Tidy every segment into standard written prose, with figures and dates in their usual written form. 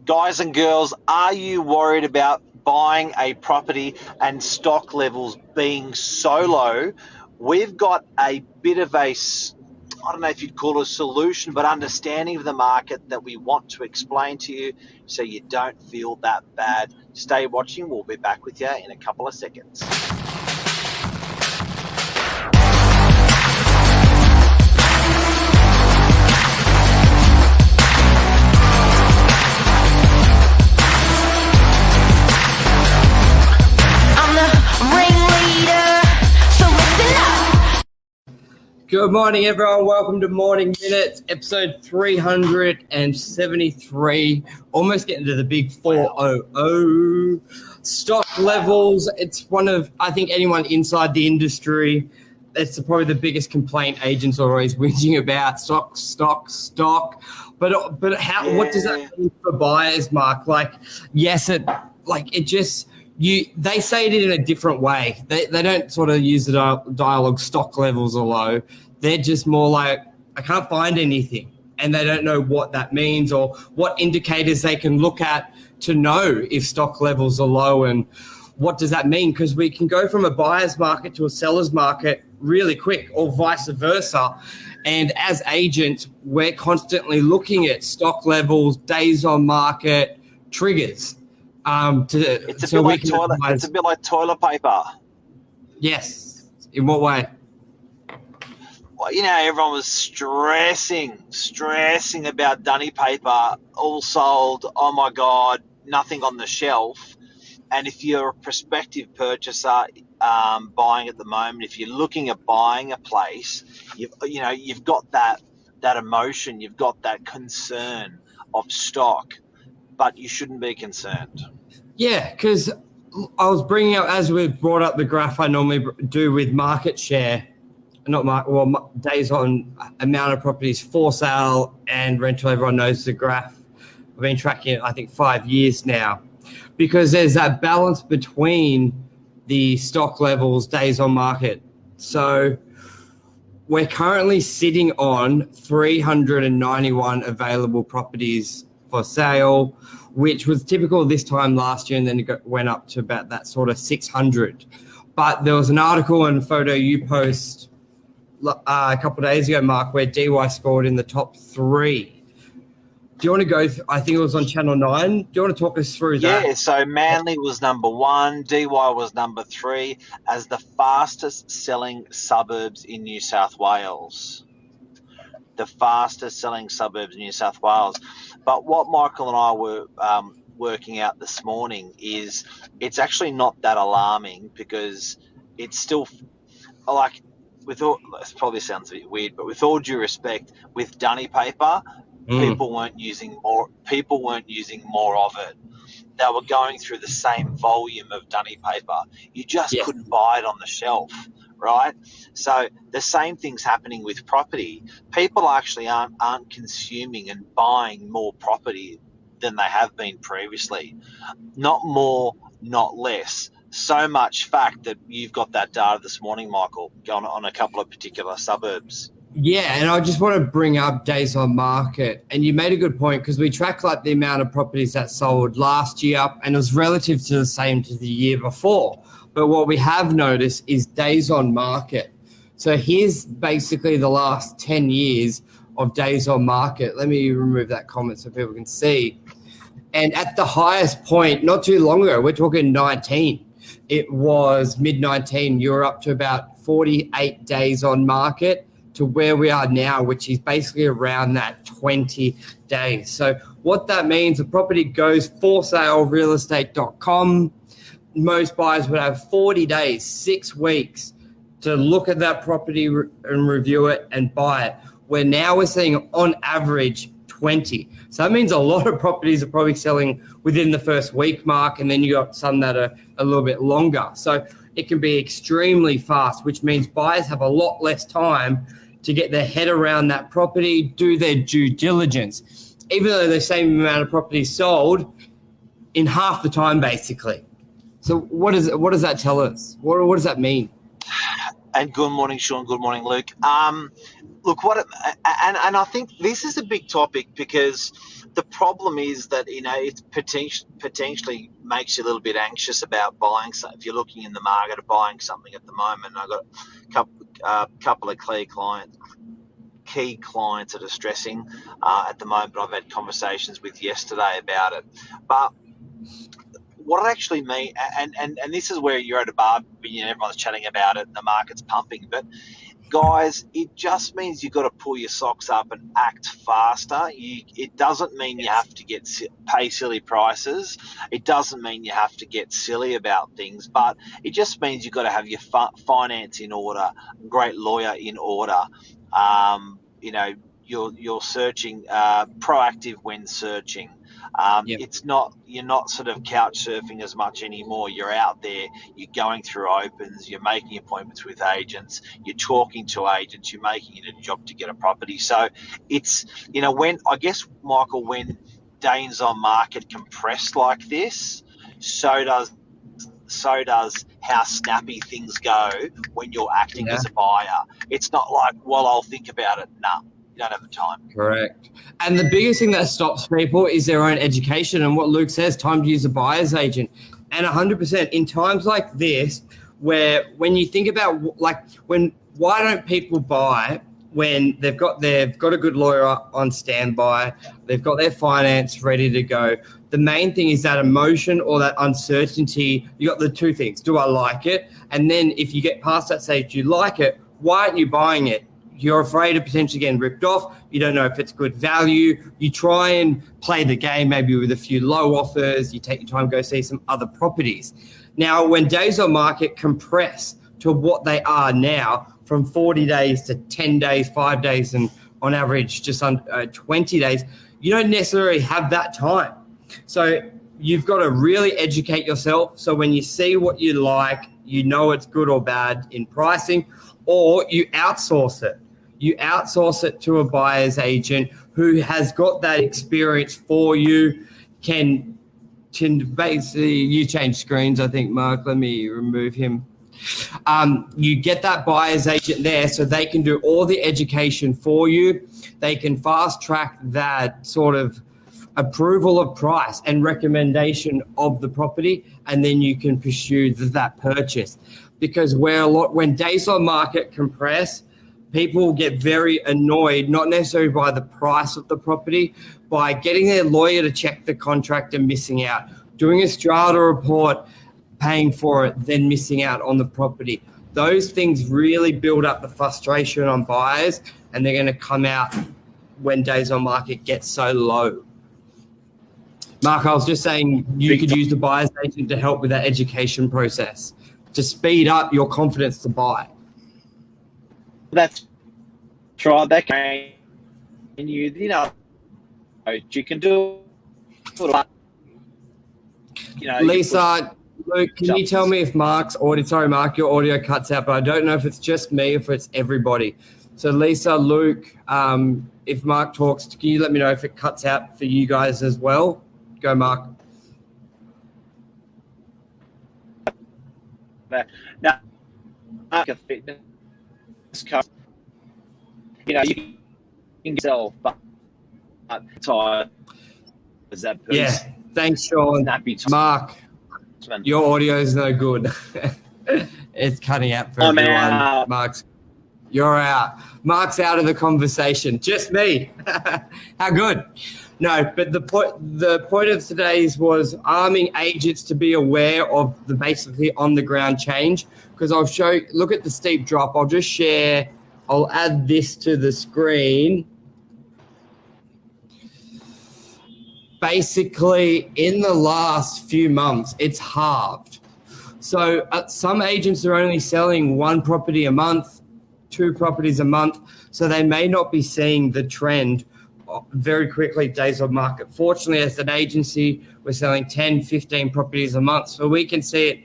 Guys and girls, are you worried about buying a property and stock levels being so low? We've got a bit of I don't know if you'd call it a solution, but understanding of the market that we want to explain to you so you don't feel that bad. Stay watching. We'll be back with you in a couple of seconds. Good morning, everyone. Welcome to Morning Minutes, episode 373. Almost getting to the big 400. Stock levels. It's one of, I think, anyone inside the industry, that's probably the biggest complaint agents are always whinging about. Stock. But what does that mean for buyers, Mark? They say it in a different way. They don't sort of use the dialogue stock levels are low. They're just more like, I can't find anything. And they don't know what that means or what indicators they can look at to know if stock levels are low and what does that mean? Because we can go from a buyer's market to a seller's market really quick or vice versa. And as agents, we're constantly looking at stock levels, days on market, triggers. It's a bit like toilet paper. Yes. In what way? Well, everyone was stressing about dunny paper, all sold. Oh my God, nothing on the shelf. And if you're a prospective purchaser buying at the moment, if you're looking at buying a place, you've got that emotion, you've got that concern of stock. But you shouldn't be concerned. Yeah, because I was bringing up, as we've brought up the graph I normally do with market share, days on amount of properties for sale and rental. Everyone knows the graph. I've been tracking it, I think, 5 years now, because there's that balance between the stock levels, days on market. So we're currently sitting on 391 available properties for sale, which was typical this time last year, and then it went up to about that sort of 600. But there was an article and photo you post a couple of days ago, Mark, where DY scored in the top 3. Do you want to go? I think it was on Channel 9. Do you want to talk us through that? Yeah, so Manly was number 1, DY was number 3 as the fastest selling suburbs in New South Wales. The fastest selling suburbs in New South Wales. But what Michael and I were working out this morning is it's actually not that alarming, because it's still this probably sounds a bit weird, but with all due respect, with dunny paper, people weren't using more of it. They were going through the same volume of dunny paper. You just couldn't buy it on the shelf, right? So the same thing's happening with property. People actually aren't consuming and buying more property than they have been previously. Not more, not less. So much fact that you've got that data this morning, Michael, on a couple of particular suburbs. Yeah, and I just want to bring up days on market. And you made a good point, because we track the amount of properties that sold last year, and it was relative to the same to the year before. But what we have noticed is days on market. So here's basically the last 10 years of days on market. Let me remove that comment so people can see. And at the highest point, not too long ago, we're talking 19. It was mid-19. You're up to about 48 days on market to where we are now, which is basically around that 20 days. So what that means, the property goes for sale, realestate.com. Most buyers would have 40 days, 6 weeks to look at that property and review it and buy it. Where now we're seeing on average 20. So that means a lot of properties are probably selling within the first week mark, and then you got some that are a little bit longer. So it can be extremely fast, which means buyers have a lot less time to get their head around that property, do their due diligence, even though the same amount of properties sold in half the time, basically. So what does that tell us? What does that mean? And good morning, Sean. Good morning, Luke. Look, and I think this is a big topic because the problem is that it potentially makes you a little bit anxious about buying. So if you're looking in the market of buying something at the moment, I've got a couple of key clients that are stressing at the moment. I've had conversations with yesterday about it, but what it actually means, and this is where you're at a barbecue and everyone's chatting about it and the market's pumping, but guys, it just means you've got to pull your socks up and act faster. It doesn't mean you have to pay silly prices. It doesn't mean you have to get silly about things, but it just means you've got to have your finance in order, great lawyer in order. You're searching, proactive when searching. You're not sort of couch surfing as much anymore. You're out there, you're going through opens, you're making appointments with agents, you're talking to agents, you're making it a job to get a property. So it's, Michael, when days on market compress like this, so does how snappy things go when you're acting as a buyer. It's not like, well, I'll think about it. Nah. You don't have the time. Correct. And the biggest thing that stops people is their own education. And what Luke says, time to use a buyer's agent. And 100% in times like this, where when you think about why don't people buy when they've got a good lawyer on standby, they've got their finance ready to go. The main thing is that emotion or that uncertainty. You got the two things. Do I like it? And then if you get past that stage, you like it, why aren't you buying it? You're afraid of potentially getting ripped off. You don't know if it's good value. You try and play the game maybe with a few low offers. You take your time, go see some other properties. Now, when days on market compress to what they are now, from 40 days to 10 days, 5 days, and on average just under 20 days, you don't necessarily have that time. So you've got to really educate yourself. So when you see what you like, you know it's good or bad in pricing, or you outsource it. You outsource it to a buyer's agent who has got that experience for you, can basically, you change screens, I think, Mark, let me remove him. You get that buyer's agent there so they can do all the education for you. They can fast track that sort of approval of price and recommendation of the property, and then you can pursue that purchase. Because when days on market compress, people get very annoyed, not necessarily by the price of the property, by getting their lawyer to check the contract and missing out, doing a strata report, paying for it, then missing out on the property. Those things really build up the frustration on buyers, and they're going to come out when days on market get so low. Mark, I was just saying you could use the buyer's agent to help with that education process to speed up your confidence to buy. That's right. That can you can do it. Lisa, Luke, can you tell me if Mark's audio? Sorry, Mark, your audio cuts out, but I don't know if it's just me or if it's everybody. So, Lisa, Luke, if Mark talks, can you let me know if it cuts out for you guys as well? Go, Mark. Now, market fitness, you can sell, but tired as that person. Yeah, thanks, Sean. Mark, your audio is no good. It's cutting out for everyone. Out. You're out. Mark's out of the conversation. Just me. How good. No, but the point of today's was arming agents to be aware of the basically on the ground change. Because I'll look at the steep drop. I'll add this to the screen. Basically, in the last few months, it's halved. So some agents are only selling one property a month, 2 properties a month. So they may not be seeing the trend very quickly, days on market. Fortunately, as an agency, we're selling 10, 15 properties a month. So we can see it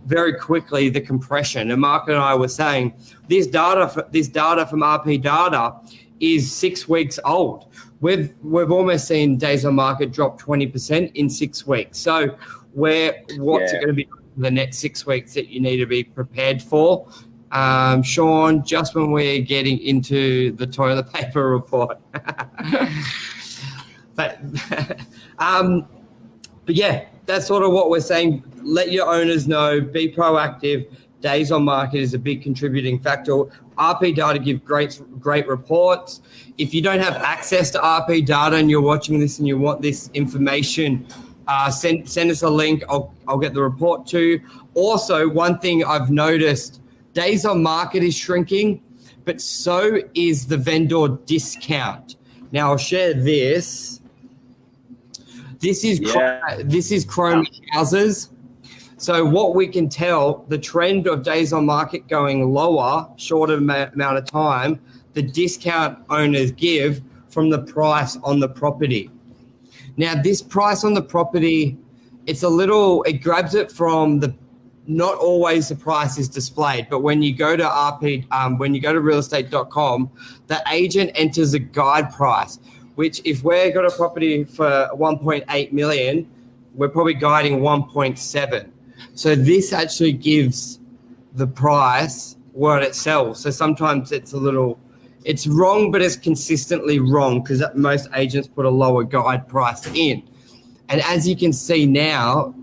very quickly, the compression. And Mark and I were saying this data from RP data is 6 weeks old. We've almost seen days on market drop 20% in 6 weeks. So what's it going to be the next 6 weeks that you need to be prepared for? Sean, just when we're getting into the toilet paper report. but yeah, that's sort of what we're saying. Let your owners know, be proactive. Days on market is a big contributing factor. RP data give great reports. If you don't have access to RP data and you're watching this and you want this information, send us a link. I'll get the report too. Also, one thing I've noticed, days on market is shrinking, but so is the vendor discount. Now I'll share this. This is Chrome houses. So what we can tell, the trend of days on market going lower, shorter amount of time, the discount owners give from the price on the property. Now, this price on the property, it grabs it from not always the price is displayed, but when you go to when you go to realestate.com, the agent enters a guide price, which if we've got a property for 1.8 million, we're probably guiding 1.7. So this actually gives the price what it sells. So sometimes it's wrong, but it's consistently wrong because most agents put a lower guide price in. And as you can see now,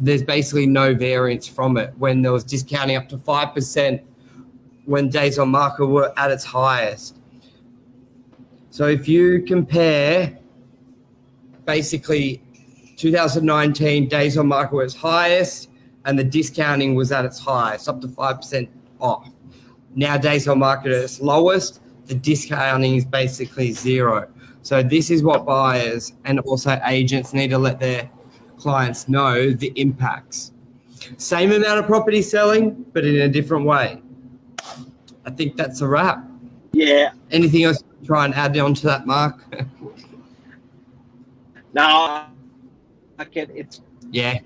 there's basically no variance from it when there was discounting up to 5% when days on market were at its highest. So if you compare basically 2019 days on market was highest and the discounting was at its highest, up to 5% off. Now days on market at its lowest, the discounting is basically zero. So this is what buyers and also agents need to let their clients know the impacts. Same amount of property selling, but in a different way. I think that's a wrap. Yeah. Anything else to try and add on to that, Mark? No, it's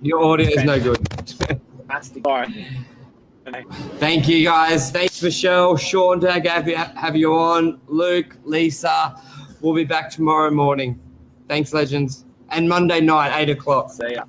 your audio is no good. fantastic. All right. Thank you, guys. Thanks, Michelle, Sean, to have you on. Luke, Lisa. We'll be back tomorrow morning. Thanks, legends. And Monday night, 8 o'clock. See ya.